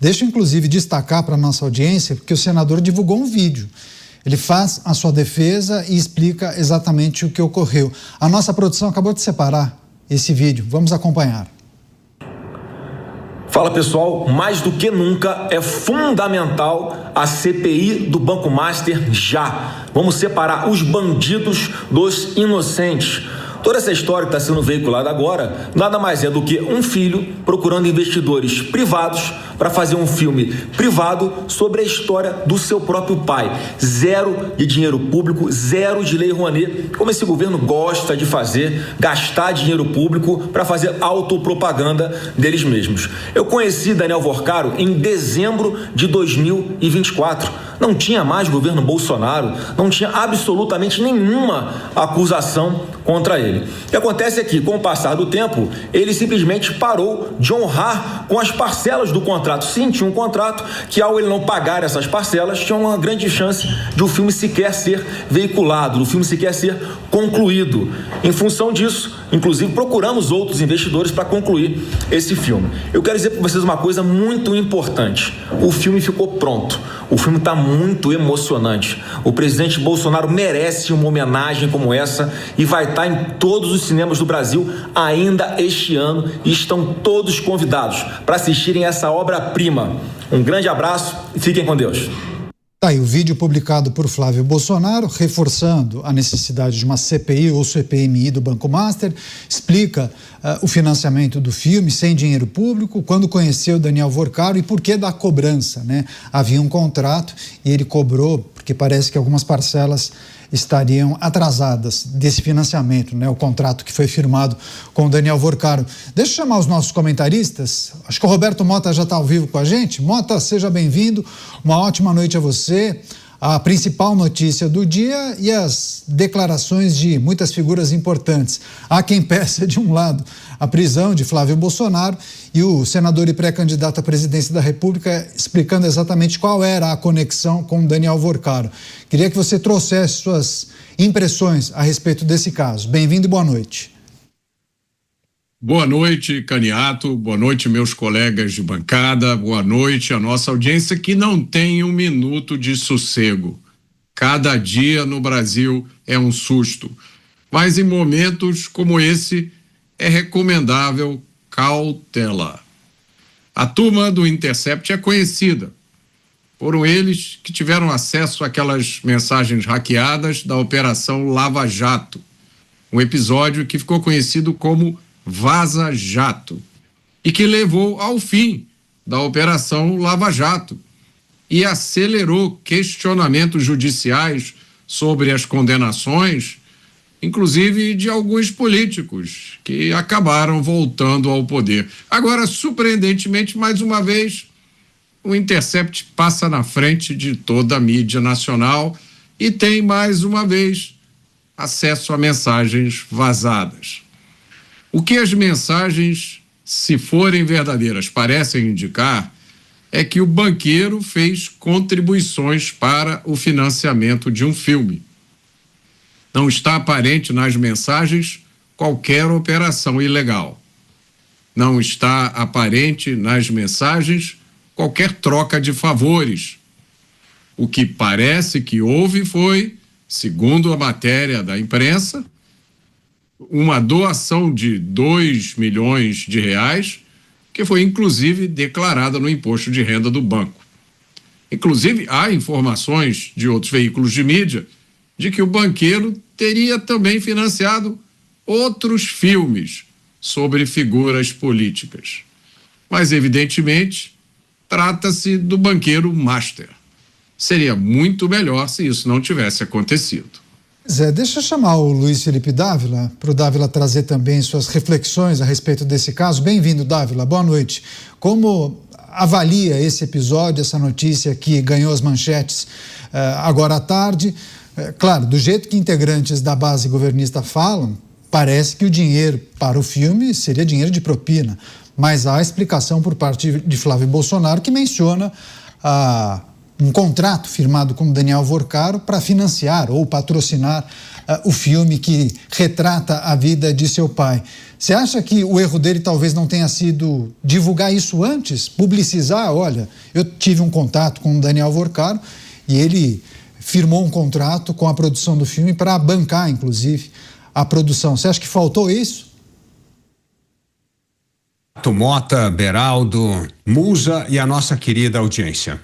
Deixa eu, inclusive, destacar para a nossa audiência que o senador divulgou um vídeo. Ele faz a sua defesa e explica exatamente o que ocorreu. A nossa produção acabou de separar esse vídeo. Vamos acompanhar. Fala, pessoal, mais do que nunca é fundamental a CPI do Banco Master já. Vamos separar os bandidos dos inocentes. Toda essa história que está sendo veiculada agora nada mais é do que um filho procurando investidores privados para fazer um filme privado sobre a história do seu próprio pai. Zero de dinheiro público, zero de lei Rouanet, como esse governo gosta de fazer, gastar dinheiro público para fazer autopropaganda deles mesmos. Eu conheci Daniel Vorcaro em dezembro de 2024. Não tinha mais governo Bolsonaro, não tinha absolutamente nenhuma acusação contra ele. O que acontece é que, com o passar do tempo, ele simplesmente parou de honrar com as parcelas do contrato. Sim, tinha um contrato que, ao ele não pagar essas parcelas, tinha uma grande chance de o filme sequer ser veiculado, do filme sequer ser concluído. Em função disso, inclusive, procuramos outros investidores para concluir esse filme. Eu quero dizer para vocês uma coisa muito importante. O filme ficou pronto. O filme está muito emocionante. O presidente Bolsonaro merece uma homenagem como essa e vai estar em todos os cinemas do Brasil ainda este ano e estão todos convidados para assistirem essa obra-prima. Um grande abraço e fiquem com Deus. Tá aí o vídeo publicado por Flávio Bolsonaro, reforçando a necessidade de uma CPI ou CPMI do Banco Master, explica o financiamento do filme sem dinheiro público, quando conheceu Daniel Vorcaro e por que da cobrança, né? Havia um contrato e ele cobrou, porque parece que algumas parcelas estariam atrasadas desse financiamento, né? O contrato que foi firmado com o Daniel Vorcaro. Deixa eu chamar os nossos comentaristas. Acho que o Roberto Mota já está ao vivo com a gente. Mota, seja bem-vindo. Uma ótima noite a você. A principal notícia do dia e as declarações de muitas figuras importantes. Há quem peça, de um lado, a prisão de Flávio Bolsonaro e o senador e pré-candidato à presidência da República explicando exatamente qual era a conexão com Daniel Vorcaro. Queria que você trouxesse suas impressões a respeito desse caso. Bem-vindo e boa noite. Boa noite, Caniato. Boa noite, meus colegas de bancada. Boa noite à nossa audiência que não tem um minuto de sossego. Cada dia no Brasil é um susto. Mas em momentos como esse é recomendável cautela. A turma do Intercept é conhecida. Foram eles que tiveram acesso àquelas mensagens hackeadas da Operação Lava Jato. Um episódio que ficou conhecido como Vaza Jato e que levou ao fim da Operação Lava Jato e acelerou questionamentos judiciais sobre as condenações, inclusive de alguns políticos que acabaram voltando ao poder. Agora, surpreendentemente, mais uma vez, o Intercept passa na frente de toda a mídia nacional e tem, mais uma vez, acesso a mensagens vazadas. O que as mensagens, se forem verdadeiras, parecem indicar é que o banqueiro fez contribuições para o financiamento de um filme. Não está aparente nas mensagens qualquer operação ilegal. Não está aparente nas mensagens qualquer troca de favores. O que parece que houve foi, segundo a matéria da imprensa, uma doação de 2 milhões de reais, que foi inclusive declarada no imposto de renda do banco. Inclusive, há informações de outros veículos de mídia de que o banqueiro teria também financiado outros filmes sobre figuras políticas. Mas, evidentemente, trata-se do banqueiro master. Seria muito melhor se isso não tivesse acontecido. Zé, deixa eu chamar o Luiz Felipe Dávila, para o Dávila trazer também suas reflexões a respeito desse caso. Bem-vindo, Dávila, boa noite. Como avalia esse episódio, essa notícia que ganhou as manchetes agora à tarde? Claro, do jeito que integrantes da base governista falam, parece que o dinheiro para o filme seria dinheiro de propina, mas há explicação por parte de Flávio Bolsonaro que menciona um contrato firmado com Daniel Vorcaro para financiar ou patrocinar o filme que retrata a vida de seu pai. Você acha que o erro dele talvez não tenha sido divulgar isso antes? Publicizar? Olha, eu tive um contato com o Daniel Vorcaro e ele firmou um contrato com a produção do filme para bancar, inclusive, a produção. Você acha que faltou isso? Mota, Beraldo, Musa e a nossa querida audiência.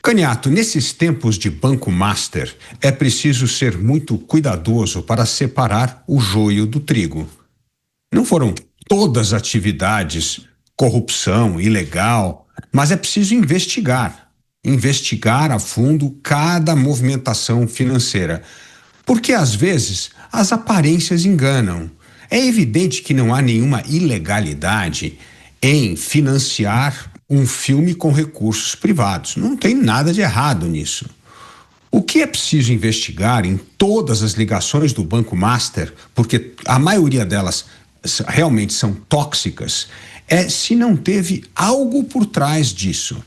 Caniato, nesses tempos de Banco Master, é preciso ser muito cuidadoso para separar o joio do trigo. Não foram todas atividades, corrupção, ilegal, mas é preciso investigar a fundo cada movimentação financeira. Porque, às vezes, as aparências enganam. É evidente que não há nenhuma ilegalidade em financiar um filme com recursos privados. Não tem nada de errado nisso. O que é preciso investigar em todas as ligações do Banco Master, porque a maioria delas realmente são tóxicas, é se não teve algo por trás disso.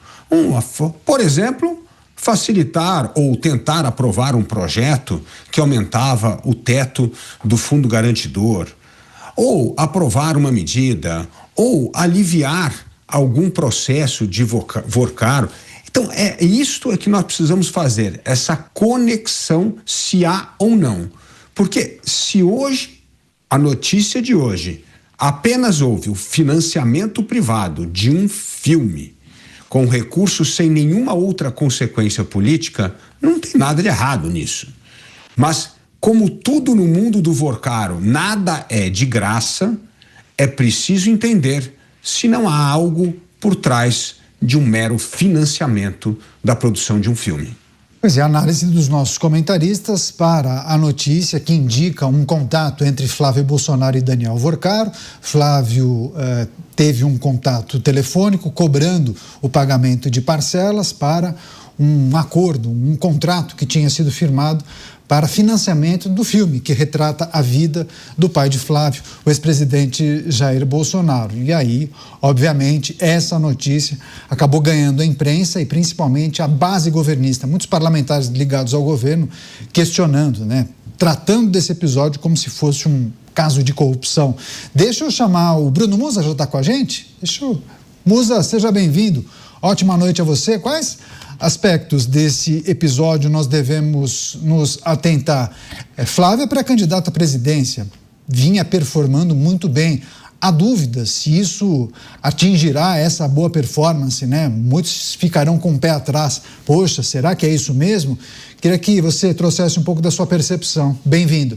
Por exemplo, facilitar ou tentar aprovar um projeto que aumentava o teto do fundo garantidor, ou aprovar uma medida, ou aliviar algum processo de Vorcaro. Então, isto é que nós precisamos fazer, essa conexão, se há ou não. Porque se hoje, a notícia de hoje, apenas houve o financiamento privado de um filme com recursos sem nenhuma outra consequência política, não tem nada de errado nisso. Mas, como tudo no mundo do Vorcaro, nada é de graça, é preciso entender se não há algo por trás de um mero financiamento da produção de um filme. Pois é, a análise dos nossos comentaristas para a notícia que indica um contato entre Flávio Bolsonaro e Daniel Vorcaro. Flávio teve um contato telefônico cobrando o pagamento de parcelas para um acordo, um contrato que tinha sido firmado para financiamento do filme, que retrata a vida do pai de Flávio, o ex-presidente Jair Bolsonaro. E aí, obviamente, essa notícia acabou ganhando a imprensa e principalmente a base governista. Muitos parlamentares ligados ao governo questionando, tratando desse episódio como se fosse um caso de corrupção. Deixa eu chamar o Bruno Musa, já está com a gente? Musa, seja bem-vindo. Ótima noite a você. Quais aspectos desse episódio nós devemos nos atentar? Flávia, pré-candidata à presidência, vinha performando muito bem. Há dúvidas se isso atingirá essa boa performance, Muitos ficarão com o pé atrás. Poxa, será que é isso mesmo? Queria que você trouxesse um pouco da sua percepção. Bem-vindo.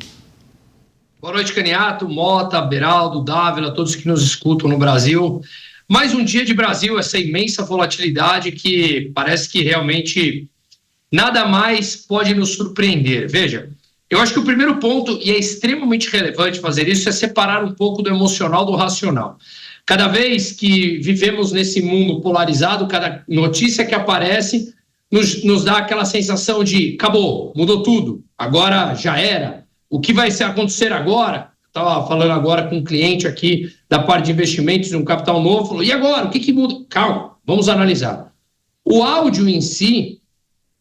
Boa noite, Caniato, Mota, Beraldo, Dávila, todos que nos escutam no Brasil. Mais um dia de Brasil, essa imensa volatilidade que parece que realmente nada mais pode nos surpreender. Veja, eu acho que o primeiro ponto, e é extremamente relevante fazer isso, é separar um pouco do emocional do racional. Cada vez que vivemos nesse mundo polarizado, cada notícia que aparece nos dá aquela sensação de acabou, mudou tudo, agora já era. O que vai acontecer agora? Estava falando agora com um cliente aqui da parte de investimentos de um capital novo, falou, e agora? O que muda? Calma, vamos analisar. O áudio em si,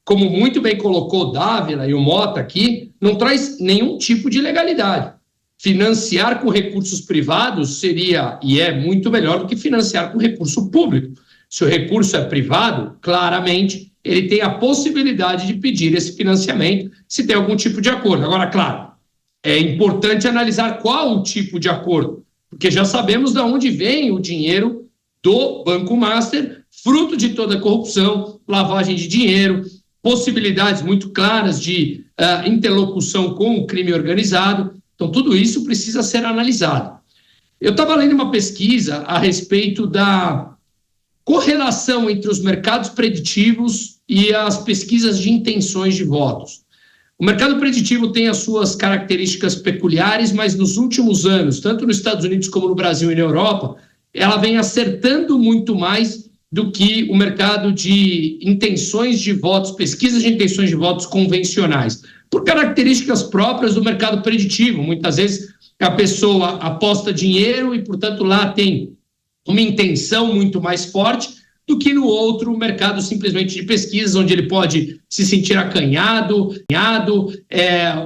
como muito bem colocou Dávila e o Mota aqui, não traz nenhum tipo de ilegalidade. Financiar com recursos privados seria e é muito melhor do que financiar com recurso público. Se o recurso é privado, claramente, ele tem a possibilidade de pedir esse financiamento se tem algum tipo de acordo. Agora, claro, é importante analisar qual o tipo de acordo, porque já sabemos de onde vem o dinheiro do Banco Master, fruto de toda a corrupção, lavagem de dinheiro, possibilidades muito claras de interlocução com o crime organizado. Então, tudo isso precisa ser analisado. Eu estava lendo uma pesquisa a respeito da correlação entre os mercados preditivos e as pesquisas de intenções de votos. O mercado preditivo tem as suas características peculiares, mas nos últimos anos, tanto nos Estados Unidos como no Brasil e na Europa, ela vem acertando muito mais do que o mercado de intenções de votos, pesquisas de intenções de votos convencionais, por características próprias do mercado preditivo. Muitas vezes a pessoa aposta dinheiro e, portanto, lá tem uma intenção muito mais forte do que no outro mercado simplesmente de pesquisas, onde ele pode se sentir acanhado,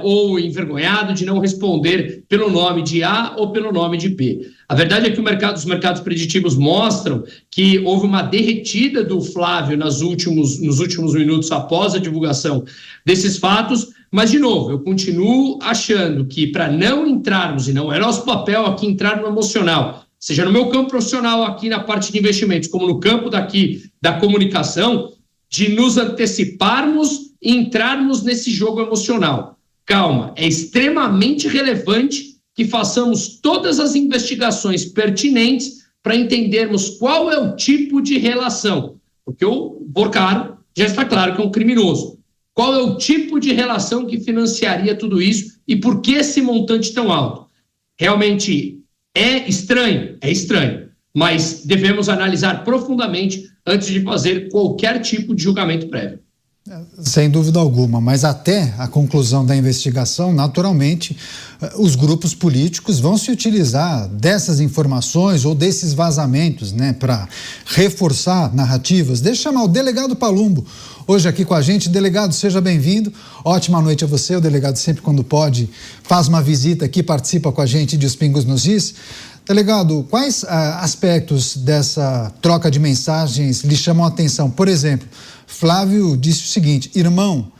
ou envergonhado de não responder pelo nome de A ou pelo nome de B. A verdade é que os mercados preditivos mostram que houve uma derretida do Flávio nos últimos minutos após a divulgação desses fatos, mas, de novo, eu continuo achando que para não entrarmos, e não é nosso papel aqui entrar no emocional, seja no meu campo profissional aqui na parte de investimentos, como no campo daqui da comunicação, de nos anteciparmos e entrarmos nesse jogo emocional. Calma, é extremamente relevante que façamos todas as investigações pertinentes para entendermos qual é o tipo de relação, porque o Porcaro já está claro que é um criminoso. Qual é o tipo de relação que financiaria tudo isso e por que esse montante tão alto? Realmente é estranho, mas devemos analisar profundamente antes de fazer qualquer tipo de julgamento prévio. Sem dúvida alguma, mas até a conclusão da investigação, naturalmente, os grupos políticos vão se utilizar dessas informações ou desses vazamentos, né, para reforçar narrativas. Deixa eu chamar o delegado Palumbo, hoje aqui com a gente. Delegado, seja bem-vindo. Ótima noite a você. O delegado sempre, quando pode, faz uma visita aqui, participa com a gente de Os Pingos nos Is. Delegado, quais aspectos dessa troca de mensagens lhe chamam a atenção? Por exemplo, Flávio disse o seguinte: irmão,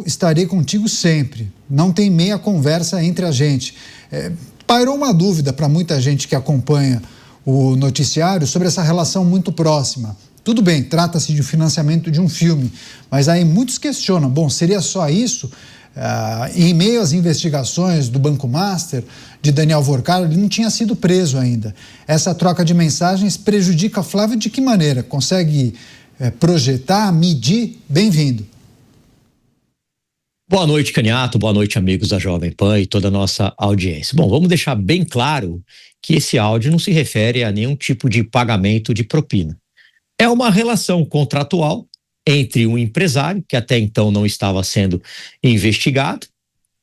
estarei contigo sempre, não tem meia conversa entre a gente. Pairou uma dúvida para muita gente que acompanha o noticiário sobre essa relação muito próxima. Tudo bem, trata-se de financiamento de um filme, mas aí muitos questionam, bom, seria só isso? Em meio às investigações do Banco Master, de Daniel Vorcaro, ele não tinha sido preso ainda. Essa troca de mensagens prejudica Flávio de que maneira? Consegue projetar, medir? Bem-vindo. Boa noite, Caniato. Boa noite, amigos da Jovem Pan e toda a nossa audiência. Bom, vamos deixar bem claro que esse áudio não se refere a nenhum tipo de pagamento de propina. É uma relação contratual entre um empresário, que até então não estava sendo investigado,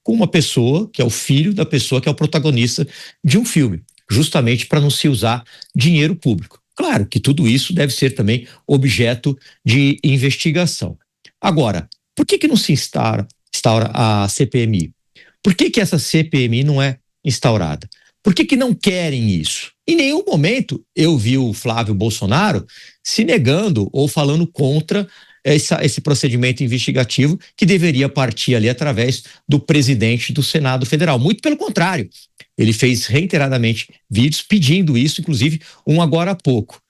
com uma pessoa que é o filho da pessoa que é o protagonista de um filme, justamente para não se usar dinheiro público. Claro que tudo isso deve ser também objeto de investigação. Agora, por que não se instaura a CPMI? Por que essa CPMI não é instaurada? Por que não querem isso? Em nenhum momento eu vi o Flávio Bolsonaro se negando ou falando contra esse procedimento investigativo que deveria partir ali através do presidente do Senado Federal. Muito pelo contrário, ele fez reiteradamente vídeos pedindo isso, inclusive um agora há pouco.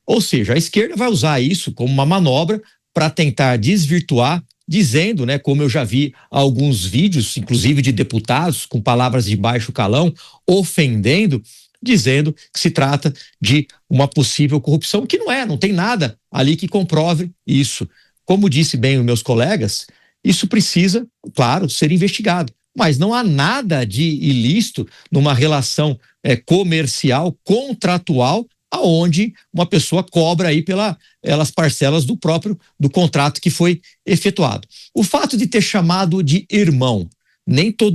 Ou seja, a esquerda vai usar isso como uma manobra para tentar desvirtuar, dizendo, né, como eu já vi alguns vídeos, inclusive de deputados com palavras de baixo calão, ofendendo, dizendo que se trata de uma possível corrupção, que não tem nada ali que comprove isso. Como disse bem os meus colegas, isso precisa, claro, ser investigado, mas não há nada de ilícito numa relação comercial, contratual, aonde uma pessoa cobra aí pelas parcelas do contrato que foi efetuado. O fato de ter chamado de irmão,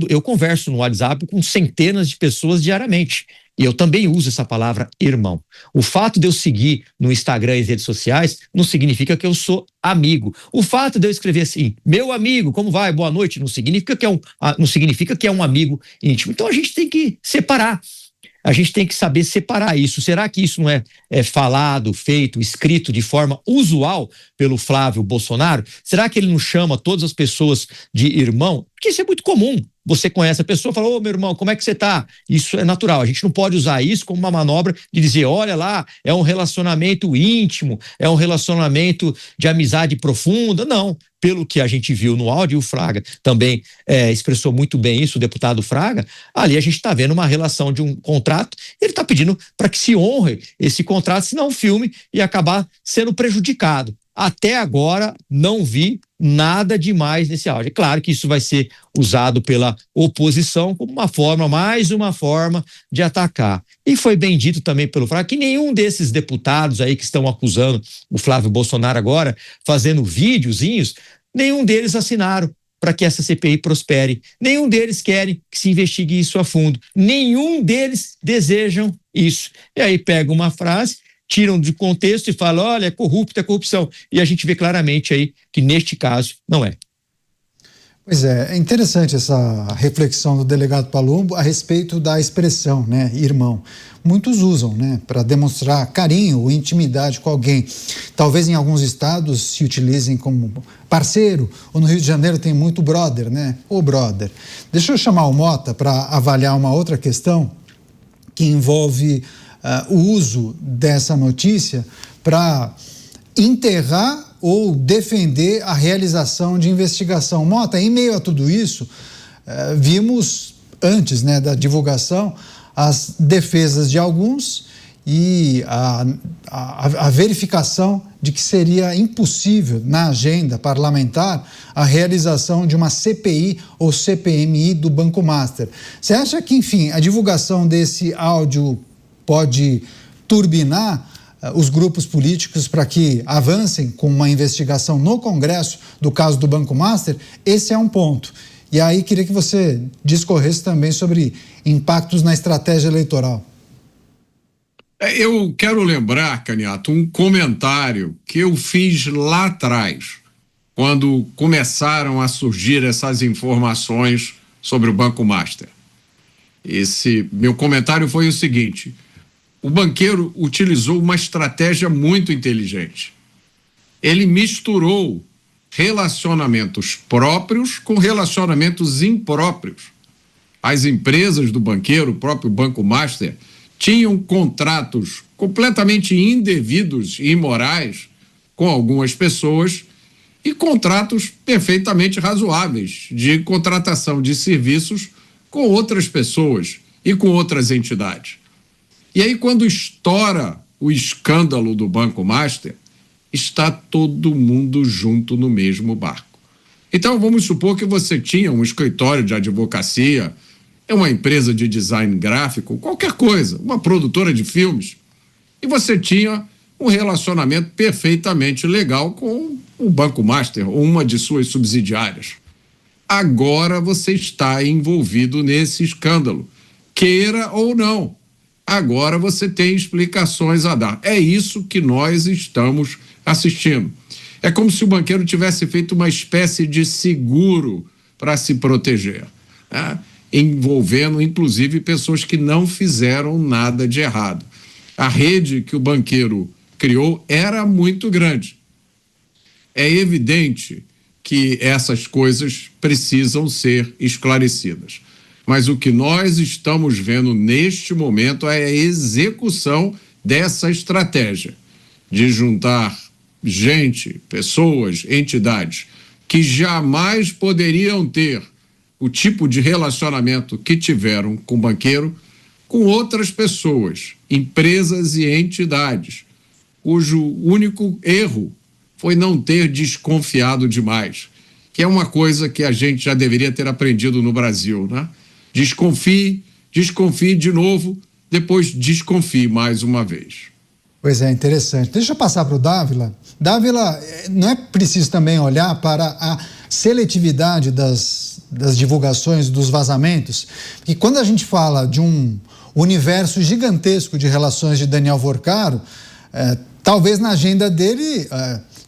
eu converso no WhatsApp com centenas de pessoas diariamente, e eu também uso essa palavra irmão. O fato de eu seguir no Instagram e redes sociais não significa que eu sou amigo. O fato de eu escrever assim, meu amigo, como vai? Boa noite, não significa que é um amigo íntimo. Então a gente tem que separar. A gente tem que saber separar isso. Será que isso não é falado, feito, escrito de forma usual pelo Flávio Bolsonaro? Será que ele não chama todas as pessoas de irmão? Porque isso é muito comum. Você conhece a pessoa e fala, ô meu irmão, como é que você tá? Isso é natural. A gente não pode usar isso como uma manobra de dizer, olha lá, é um relacionamento íntimo, é um relacionamento de amizade profunda. Não. Pelo que a gente viu no áudio, o Fraga também expressou muito bem isso, o deputado Fraga, ali a gente está vendo uma relação de um contrato, ele está pedindo para que se honre esse contrato, senão o filme ia acabar sendo prejudicado. Até agora não vi nada demais nesse áudio. É claro que isso vai ser usado pela oposição como mais uma forma de atacar. E foi bem dito também pelo Flávio que nenhum desses deputados aí que estão acusando o Flávio Bolsonaro agora, fazendo videozinhos, nenhum deles assinaram para que essa CPI prospere. Nenhum deles querem que se investigue isso a fundo. Nenhum deles desejam isso. E aí pega uma frase tiram de contexto e falam, olha, é corrupto, é corrupção. E a gente vê claramente aí que neste caso não é. Pois é interessante essa reflexão do delegado Palumbo a respeito da expressão, né, irmão. Muitos usam, né, para demonstrar carinho ou intimidade com alguém. Talvez em alguns estados se utilizem como parceiro, ou no Rio de Janeiro tem muito brother, né, ou brother. Deixa eu chamar o Mota para avaliar uma outra questão que envolve o uso dessa notícia para enterrar ou defender a realização de investigação. Mota, em meio a tudo isso, vimos antes, né, da divulgação as defesas de alguns e a verificação de que seria impossível na agenda parlamentar a realização de uma CPI ou CPMI do Banco Master. Você acha que, enfim, a divulgação desse áudio pode turbinar os grupos políticos para que avancem com uma investigação no Congresso do caso do Banco Master? Esse é um ponto. E aí queria que você discorresse também sobre impactos na estratégia eleitoral. Eu quero lembrar, Caniato, um comentário que eu fiz lá atrás, quando começaram a surgir essas informações sobre o Banco Master. Esse meu comentário foi o seguinte: o banqueiro utilizou uma estratégia muito inteligente. Ele misturou relacionamentos próprios com relacionamentos impróprios. As empresas do banqueiro, o próprio Banco Master, tinham contratos completamente indevidos e imorais com algumas pessoas e contratos perfeitamente razoáveis de contratação de serviços com outras pessoas e com outras entidades. E aí, quando estoura o escândalo do Banco Master, está todo mundo junto no mesmo barco. Então, vamos supor que você tinha um escritório de advocacia, uma empresa de design gráfico, qualquer coisa, uma produtora de filmes, e você tinha um relacionamento perfeitamente legal com o Banco Master ou uma de suas subsidiárias. Agora você está envolvido nesse escândalo, queira ou não. Agora você tem explicações a dar. É isso que nós estamos assistindo. É como se o banqueiro tivesse feito uma espécie de seguro para se proteger, né? Envolvendo, inclusive, pessoas que não fizeram nada de errado. A rede que o banqueiro criou era muito grande. É evidente que essas coisas precisam ser esclarecidas. Mas o que nós estamos vendo neste momento é a execução dessa estratégia de juntar gente, pessoas, entidades que jamais poderiam ter o tipo de relacionamento que tiveram com o banqueiro com outras pessoas, empresas e entidades, cujo único erro foi não ter desconfiado demais, que é uma coisa que a gente já deveria ter aprendido no Brasil, né? Desconfie de novo, depois desconfie mais uma vez. Pois é, interessante. Deixa eu passar para o Dávila. Dávila, não é preciso também olhar para a seletividade das divulgações, dos vazamentos? Porque quando a gente fala de um universo gigantesco de relações de Daniel Vorcaro, talvez na agenda dele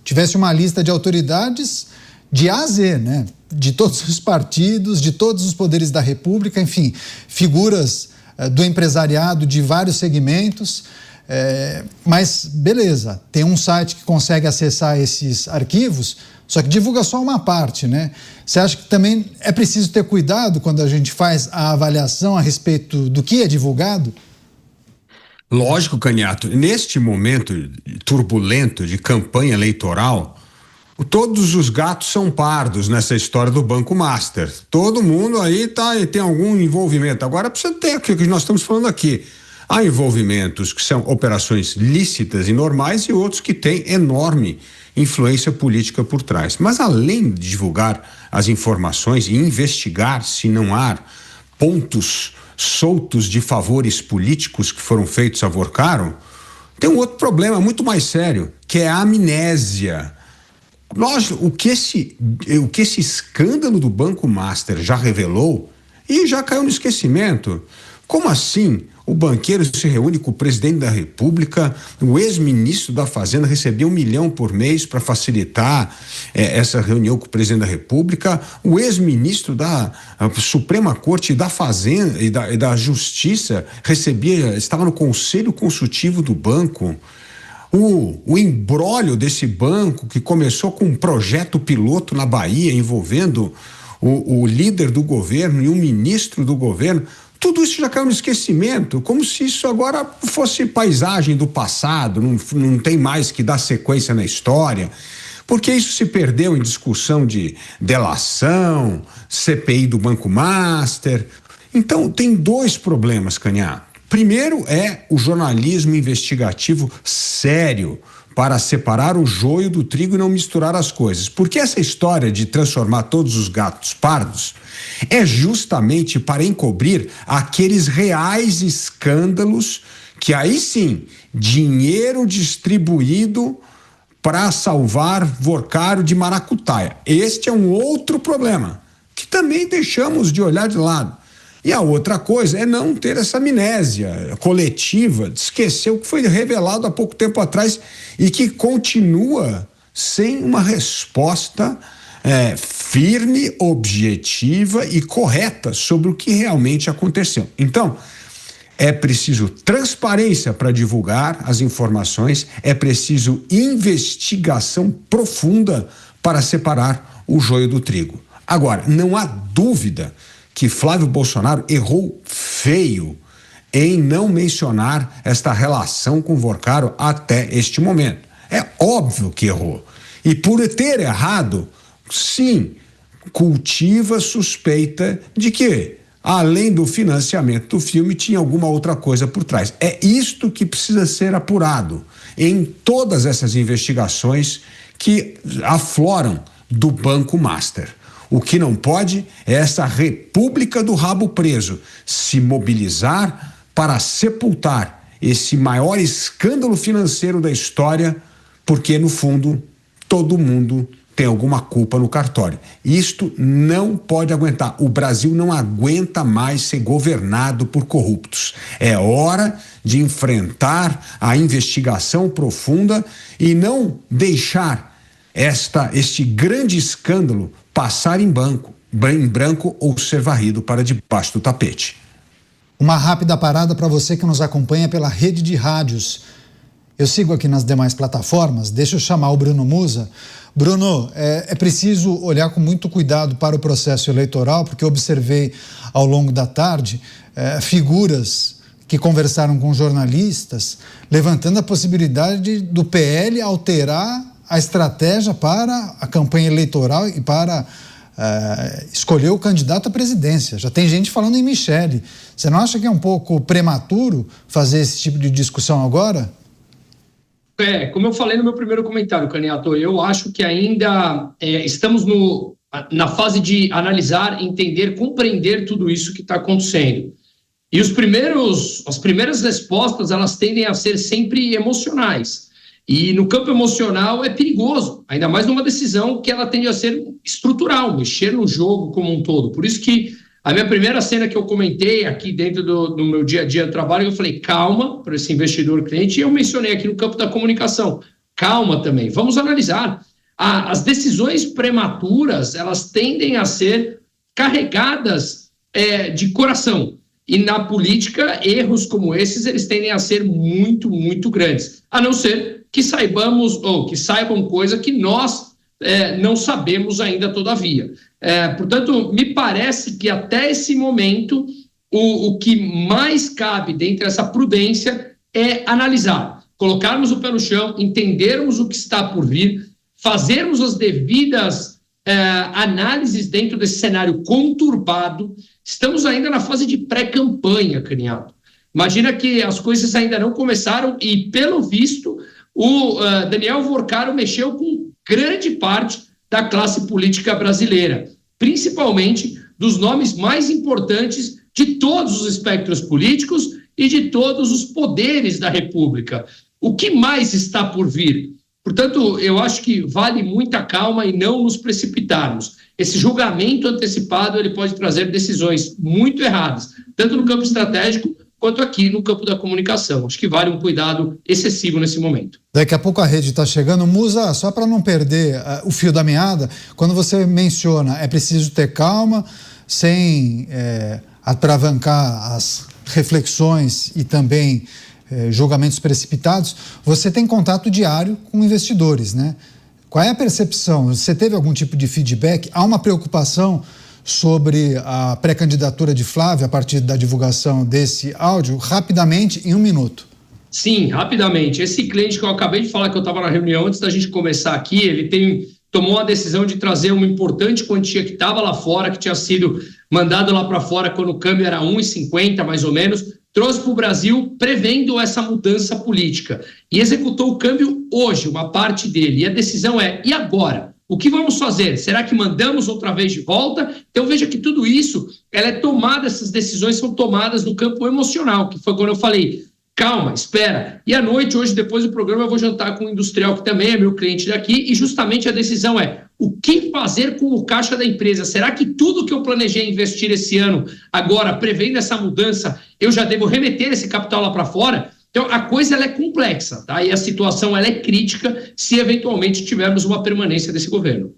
tivesse uma lista de autoridades de A a Z, né? De todos os partidos, de todos os poderes da República, enfim, figuras do empresariado de vários segmentos. Mas beleza, tem um site que consegue acessar esses arquivos, só que divulga só uma parte, né? Você acha que também é preciso ter cuidado quando a gente faz a avaliação a respeito do que é divulgado? Lógico, Caniato. Neste momento turbulento de campanha eleitoral, todos os gatos são pardos nessa história do Banco Master. Todo mundo aí tem algum envolvimento. Agora precisa ter o que nós estamos falando aqui. Há envolvimentos que são operações lícitas e normais e outros que têm enorme influência política por trás. Mas além de divulgar as informações e investigar se não há pontos soltos de favores políticos que foram feitos a Vorcaro, tem um outro problema muito mais sério, que é a amnésia. O que esse escândalo do Banco Master já revelou e já caiu no esquecimento. Como assim O banqueiro se reúne com o presidente da República, o ex-ministro da Fazenda recebia R$1 milhão por mês para facilitar essa reunião com o presidente da República. O ex-ministro da Suprema Corte da Fazenda e da Justiça estava no Conselho Consultivo do banco. O imbróglio desse banco, que começou com um projeto piloto na Bahia envolvendo o líder do governo e um ministro do governo, tudo isso já caiu no esquecimento, como se isso agora fosse paisagem do passado, não tem mais que dar sequência na história, porque isso se perdeu em discussão de delação, CPI do Banco Master. Então, tem dois problemas, Canhato. Primeiro é o jornalismo investigativo sério, para separar o joio do trigo e não misturar as coisas. Porque essa história de transformar todos os gatos pardos é justamente para encobrir aqueles reais escândalos que aí sim, dinheiro distribuído para salvar Vorcário de maracutaia. Este é um outro problema que também deixamos de olhar de lado. E a outra coisa é não ter essa amnésia coletiva, de esquecer o que foi revelado há pouco tempo atrás e que continua sem uma resposta firme, objetiva e correta sobre o que realmente aconteceu. Então, é preciso transparência para divulgar as informações, é preciso investigação profunda para separar o joio do trigo. Agora, não há dúvida que Flávio Bolsonaro errou feio em não mencionar esta relação com Vorcário até este momento. É óbvio que errou. E por ter errado, sim, cultiva suspeita de que, além do financiamento do filme, tinha alguma outra coisa por trás. É isto que precisa ser apurado em todas essas investigações que afloram do Banco Master. O que não pode é essa república do rabo preso se mobilizar para sepultar esse maior escândalo financeiro da história, porque, no fundo, todo mundo tem alguma culpa no cartório. Isto não pode aguentar. O Brasil não aguenta mais ser governado por corruptos. É hora de enfrentar a investigação profunda e não deixar este grande escândalo passar em branco ou ser varrido para debaixo do tapete. Uma rápida parada para você que nos acompanha pela rede de rádios. Eu sigo aqui nas demais plataformas, deixa eu chamar o Bruno Musa. Bruno, é preciso olhar com muito cuidado para o processo eleitoral, porque eu observei ao longo da tarde figuras que conversaram com jornalistas, levantando a possibilidade do PL alterar a estratégia para a campanha eleitoral e para escolher o candidato à presidência. Já tem gente falando em Michele. Você não acha que é um pouco prematuro fazer esse tipo de discussão agora? Como eu falei no meu primeiro comentário, Canhato, eu acho que ainda estamos na fase de analisar, entender, compreender tudo isso que está acontecendo. E as primeiras respostas, elas tendem a ser sempre emocionais. E no campo emocional é perigoso, ainda mais numa decisão que ela tende a ser estrutural, mexer no jogo como um todo. Por isso que a minha primeira cena que eu comentei aqui dentro do meu dia a dia de trabalho, eu falei, calma para esse investidor cliente, e eu mencionei aqui no campo da comunicação, calma também, vamos analisar. As decisões prematuras, elas tendem a ser carregadas de coração. E na política, erros como esses, eles tendem a ser muito, muito grandes. A não ser que saibamos, ou que saibam coisa que nós não sabemos ainda todavia. Portanto, me parece que até esse momento, o que mais cabe dentro dessa prudência é analisar, colocarmos o pé no chão, entendermos o que está por vir, fazermos as devidas análises dentro desse cenário conturbado. Estamos ainda na fase de pré-campanha, Canhato. Imagina que as coisas ainda não começaram e, pelo visto, o Daniel Vorcário mexeu com grande parte da classe política brasileira, principalmente dos nomes mais importantes de todos os espectros políticos e de todos os poderes da República. O que mais está por vir? Portanto, eu acho que vale muita calma e não nos precipitarmos. Esse julgamento antecipado ele pode trazer decisões muito erradas, tanto no campo estratégico quanto aqui no campo da comunicação. Acho que vale um cuidado excessivo nesse momento. Daqui a pouco a rede está chegando. Musa, só para não perder o fio da meada, quando você menciona é preciso ter calma, sem atravancar as reflexões e também julgamentos precipitados, você tem contato diário com investidores, né? Qual é a percepção? Você teve algum tipo de feedback? Há uma preocupação sobre a pré-candidatura de Flávio a partir da divulgação desse áudio? Rapidamente, em 1 minuto. Sim, rapidamente. Esse cliente que eu acabei de falar, que eu estava na reunião antes da gente começar aqui, ele tomou a decisão de trazer uma importante quantia que estava lá fora, que tinha sido mandado lá para fora quando o câmbio era 1,50 mais ou menos, trouxe para o Brasil prevendo essa mudança política e executou o câmbio hoje, uma parte dele. E a decisão é, e agora? O que vamos fazer? Será que mandamos outra vez de volta? Então veja que tudo isso, essas decisões são tomadas no campo emocional, que foi quando eu falei, calma, espera. E à noite, hoje, depois do programa, eu vou jantar com um industrial que também é meu cliente daqui, e justamente a decisão é, o que fazer com o caixa da empresa? Será que tudo que eu planejei investir esse ano, agora, prevendo essa mudança, eu já devo remeter esse capital lá para fora? Então, a coisa ela é complexa, tá? E a situação ela é crítica se eventualmente tivermos uma permanência desse governo.